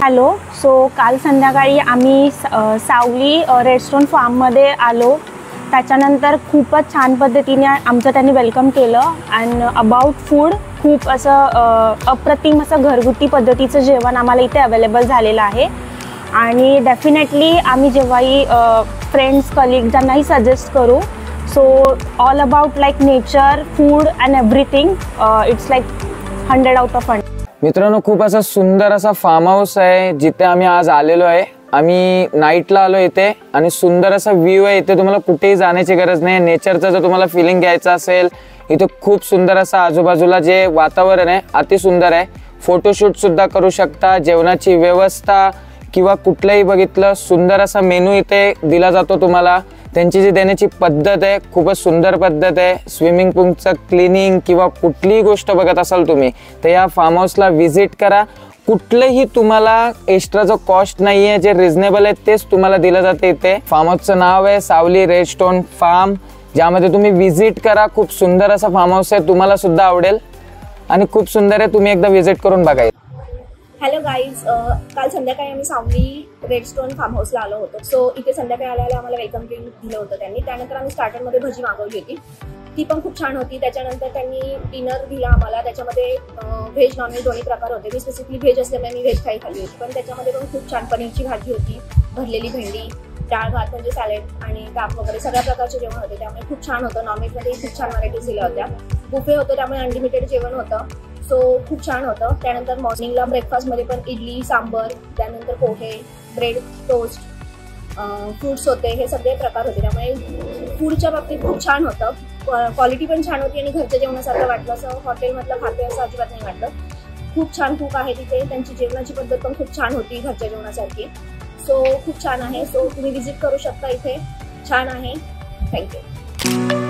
Hello. काल संध्याकाळी आम्ही सावली रेस्टॉरंट फार्ममध्ये आलो. त्याच्यानंतर खूपच छान पद्धतीने आमचं त्यांनी वेलकम केलं. अँड अबाउट फूड खूप असं अप्रतिम असं घरगुती पद्धतीचं जेवण आम्हाला इथे अवेलेबल झालेलं आहे. आणि डेफिनेटली आम्ही जेव्हाही फ्रेंड्स कलिग ज्यांनाही सजेस्ट करू. All about like nature food and everything. It's like 100 out of 100. मित्रांनो, खूप असा सुंदर असा फार्म हाऊस आहे जिथे आम्ही आज आलेलो आहे. आम्ही नाईटला आलो इथे आणि सुंदर असा व्ह्यू आहे. इथे तुम्हाला कुठेही जाण्याची गरज नाही. नेचरचा जर तुम्हाला फिलिंग घ्यायचा असेल, इथे खूप सुंदर असा आजूबाजूला जे वातावरण आहे अति सुंदर आहे. फोटोशूट सुद्धा करू शकता. जेवणाची व्यवस्था किंवा कुठलंही बघितलं सुंदर असा मेनू इथे दिला जातो तुम्हाला. त्यांची जी देण्याची पद्धत आहे खूपच सुंदर पद्धत आहे. स्विमिंग पूलचं क्लिनिंग किंवा कुठलीही गोष्ट बघत असाल तुम्ही तर या फार्म हाऊसला व्हिजिट करा. कुठलंही तुम्हाला एक्स्ट्राचं कॉस्ट नाही आहे. जे रिझनेबल आहे तेच तुम्हाला दिलं जाते इथे. फार्म हाऊसचं नाव आहे सावली रेस्टॉरंट फार्म, ज्यामध्ये तुम्ही व्हिजिट करा. खूप सुंदर असा फार्म हाऊस आहे. तुम्हाला सुद्धा आवडेल आणि खूप सुंदर आहे. तुम्ही एकदा व्हिजिट करून बघा. हॅलो गाईज, काल संध्याकाळी आम्ही सावली रेस्टॉरंट फार्म हाऊसला आलो होतो. इथे संध्याकाळी आल्याला आम्हाला वेलकम दिलं होतं त्यांनी. त्यानंतर आम्ही स्टार्टरमध्ये भजी मागवली होती, ती पण खूप छान होती. त्याच्यानंतर त्यांनी डिनर दिला आम्हाला. त्याच्यामध्ये व्हेज नॉनव्हेज दोन्ही प्रकार होते. मी स्पेसिफिकली व्हेज असल्यामुळे मी व्हेज थाळी खाल्ली होती. पण त्याच्यामध्ये पण खूप छान पनीरची भाजी होती, भरलेली भेंडी, डाळ भात म्हणजे सॅलेड आणि ताप वगैरे सगळ्या प्रकारचे जेवण होते. त्यामुळे खूप छान होतं. नॉनव्हेजमध्ये खूप छान व्हरायटीज दिल्या होत्या. बुफे होतं त्यामुळे अनलिमिटेड जेवण होतं. खूप छान होतं. त्यानंतर मॉर्निंगला ब्रेकफास्टमध्ये पण इडली सांबर, त्यानंतर पोहे, ब्रेड टोस्ट, फ्रूट्स होते. हे सगळे प्रकार होते. त्यामुळे फूडच्या बाबतीत खूप छान होतं. क्वालिटी पण छान होती आणि घरच्या जेवणासारखं वाटलं. असं हॉटेलमधलं खाते असं अजिबात नाही वाटलं. खूप छान कुक आहे तिथे. त्यांची जेवणाची पद्धत पण खूप छान होती घरच्या जेवणासारखी. खूप छान आहे. तुम्ही व्हिजिट करू शकता इथे. छान आहे. थँक्यू.